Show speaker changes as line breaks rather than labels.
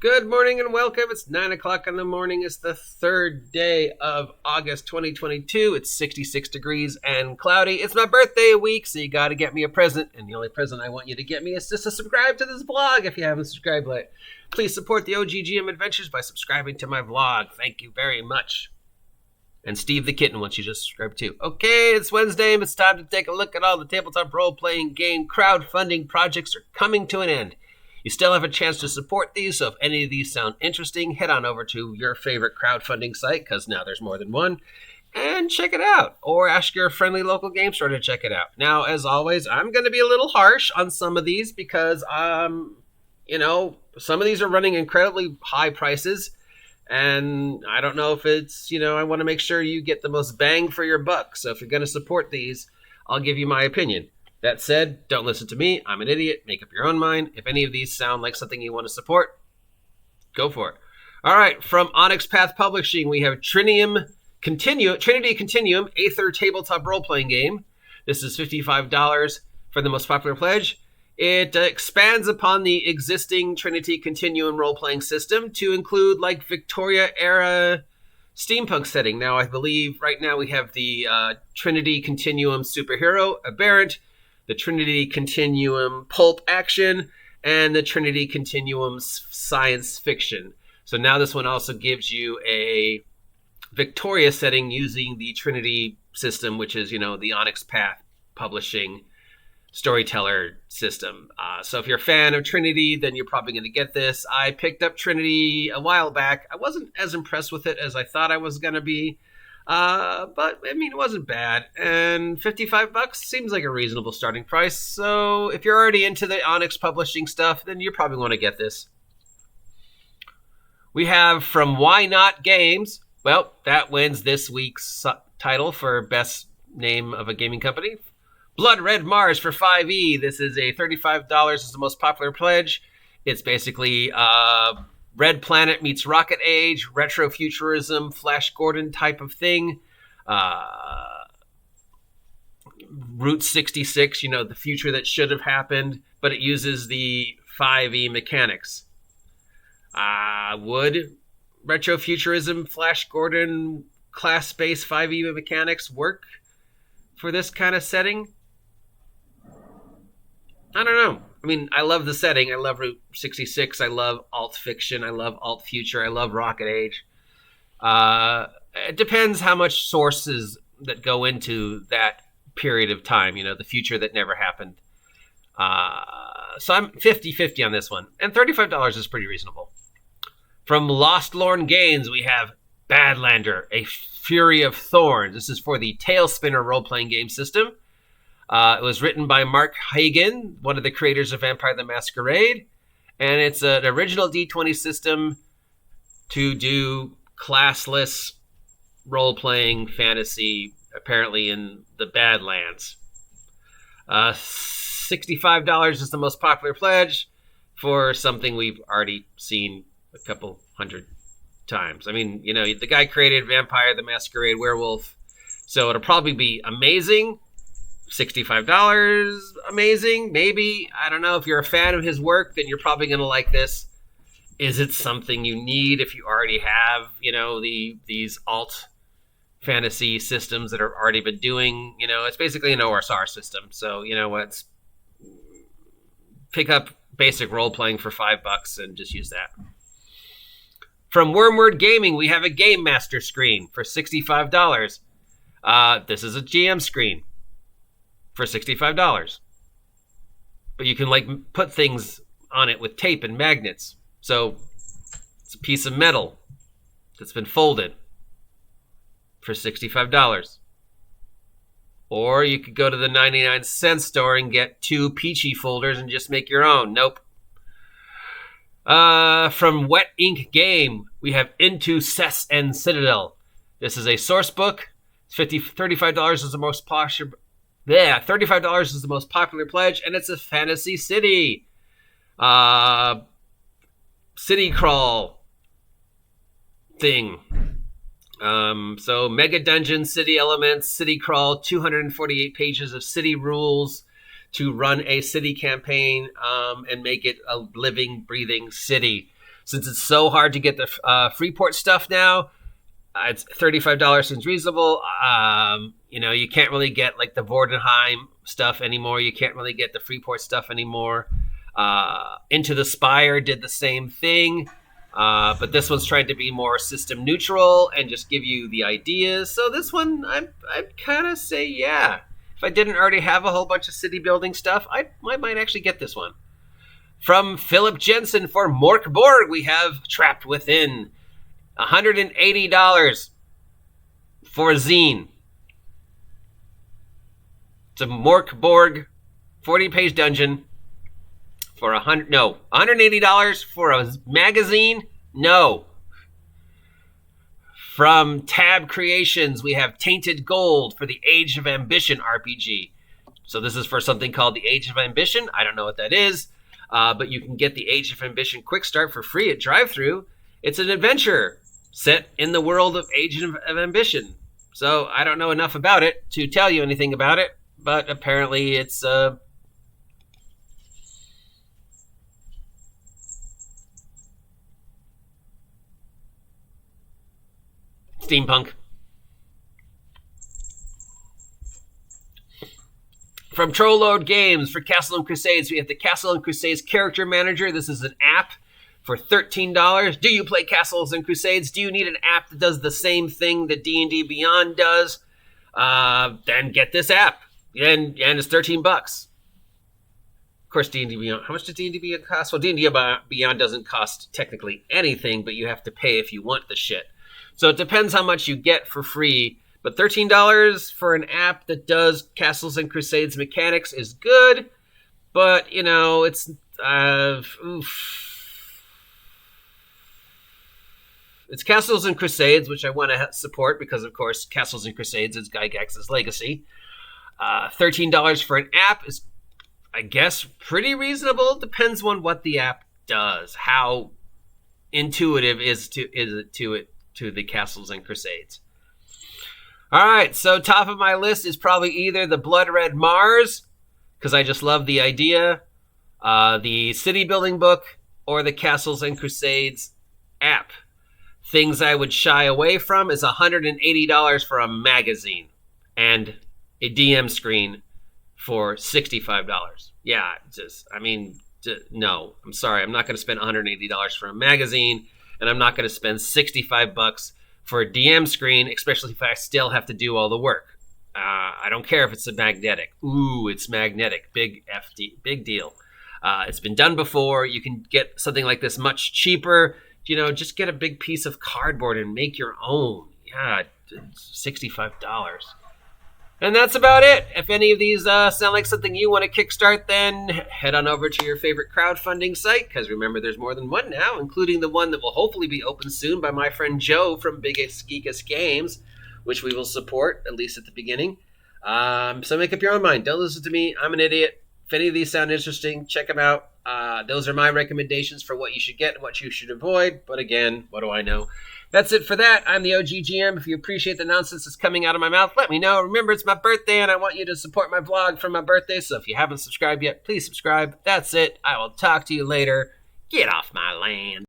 Good morning and welcome. It's 9 o'clock in the morning. It's the third day of August 2022. It's 66 degrees and cloudy. It's my birthday week, so you got to get me a present. And the only present I want you to get me is just to subscribe to this blog if you haven't subscribed yet. Please support the OGGM Adventures by subscribing to my vlog. Thank you very much. And Steve the Kitten wants you to subscribe too. Okay, it's Wednesday and it's time to take a look at all the tabletop role-playing game crowdfunding projects are coming to an end. You still have a chance to support these, so if any of these sound interesting, head on over to your favorite crowdfunding site, because now there's more than one, and check it out. Or ask your friendly local game store to check it out. Now, as always, I'm going to be a little harsh on some of these because, some of these are running incredibly high prices. And I don't know if it's, I want to make sure you get the most bang for your buck. So if you're going to support these, I'll give you my opinion. That said, don't listen to me. I'm an idiot. Make up your own mind. If any of these sound like something you want to support, go for it. All right, from Onyx Path Publishing, we have Trinity Continuum, Aether tabletop role-playing game. This is $55 for the most popular pledge. It expands upon the existing Trinity Continuum role-playing system to include like Victoria-era steampunk setting. Now, I believe right now we have the Trinity Continuum Superhero Aberrant, the Trinity Continuum Pulp Action, and the Trinity Continuum Science Fiction. So now this one also gives you a Victoria setting using the Trinity system, which is, the Onyx Path Publishing storyteller system. So if you're a fan of Trinity, then you're probably going to get this. I picked up Trinity a while back. I wasn't as impressed with it as I thought I was going to be. But it wasn't bad, and $55 seems like a reasonable starting price. So if you're already into the Onyx publishing stuff, then you probably want to get this. We have from Why Not Games. Well, that wins this week's title for best name of a gaming company. Blood Red Mars for 5e. This is a $35 is the most popular pledge. It's basically Red Planet meets Rocket Age, retrofuturism, Flash Gordon type of thing. Route 66, the future that should have happened, but it uses the 5e mechanics. Would retrofuturism, Flash Gordon, class-based 5e mechanics work for this kind of setting? I don't know. I love the setting. I love Route 66. I love alt fiction. I love alt future. I love Rocket Age. It depends how much sources that go into that period of time, the future that never happened. So I'm 50-50 on this one. And $35 is pretty reasonable. From Lost Lorn Games, we have Badlander, A Fury of Thorns. This is for the Tailspinner role-playing game system. It was written by Mark Hagen, one of the creators of Vampire the Masquerade, and it's an original D20 system to do classless role-playing fantasy, apparently in the Badlands. $65 is the most popular pledge for something we've already seen a couple hundred times. The guy created Vampire the Masquerade Werewolf, so it'll probably be amazing. $65, amazing, maybe. I don't know. If you're a fan of his work, then you're probably going to like this. Is it something you need if you already have, these alt fantasy systems that are already been doing? It's basically an OSR system. So, let's pick up basic role-playing for $5 and just use that. From Wormword Gaming, we have a Game Master screen for $65. This is a GM screen for $65. But you can put things on it with tape and magnets. So it's a piece of metal that's been folded for $65. Or you could go to the 99-cent store and get 2 Peachy folders and just make your own. Nope. From Wet Ink Game, we have Into Cess and Citadel. This is a source book. $35 is the most popular. Yeah, $35 is the most popular pledge, and it's a fantasy city. City crawl thing. So mega dungeon, city elements, city crawl, 248 pages of city rules to run a city campaign and make it a living, breathing city. Since it's so hard to get the Freeport stuff now, it's $35 seems reasonable. You can't really get like the Vordenheim stuff anymore. You can't really get the Freeport stuff anymore. Into the Spire did the same thing. But this one's trying to be more system neutral and just give you the ideas. So this one, I'd kind of say, yeah. If I didn't already have a whole bunch of city building stuff, I might actually get this one. From Philip Jensen for Mork Borg, we have Trapped Within. $180 for a zine. It's a Mork Borg 40-page dungeon. For $180 for a magazine? No. From Tab Creations, we have Tainted Gold for the Age of Ambition RPG. So this is for something called the Age of Ambition. I don't know what that is, but you can get the Age of Ambition Quick Start for free at drive-thru. It's an adventure set in the world of Age of Ambition. So I don't know enough about it to tell you anything about it, but apparently it's steampunk. From Trollload Games for Castle and Crusades, we have the Castle and Crusades Character Manager. This is an app for $13. Do you play Castles and Crusades? Do you need an app that does the same thing that D&D Beyond does? Then get this app. And it's $13. Of course, D&D Beyond. How much does D&D Beyond cost? Well, D&D Beyond doesn't cost technically anything, but you have to pay if you want the shit. So it depends how much you get for free. But $13 for an app that does Castles and Crusades mechanics is good. But, it's... It's Castles and Crusades, which I want to support because, of course, Castles and Crusades is Gygax's legacy. $13 for an app is, I guess, pretty reasonable. Depends on what the app does. How intuitive is it to the Castles and Crusades. All right, so top of my list is probably either the Blood Red Mars, because I just love the idea, the city building book, or the Castles and Crusades app. Things I would shy away from is $180 for a magazine and a DM screen for $65. Yeah, no. I'm sorry. I'm not going to spend $180 for a magazine, and I'm not going to spend $65 for a DM screen, especially if I still have to do all the work. I don't care if it's a magnetic. Ooh, it's magnetic. Big deal. It's been done before. You can get something like this much cheaper. Just get a big piece of cardboard and make your own. Yeah, $65. And that's about it. If any of these sound like something you want to kickstart, then head on over to your favorite crowdfunding site, because remember, there's more than one now, including the one that will hopefully be open soon by my friend Joe from Biggest Geekest Games, which we will support, at least at the beginning. So make up your own mind. Don't listen to me. I'm an idiot. If any of these sound interesting, check them out. Those are my recommendations for what you should get and what you should avoid. But again, what do I know? That's it for that. I'm the OGGM. If you appreciate the nonsense that's coming out of my mouth, let me know. Remember, it's my birthday, and I want you to support my vlog for my birthday. So if you haven't subscribed yet, please subscribe. That's it. I will talk to you later. Get off my land.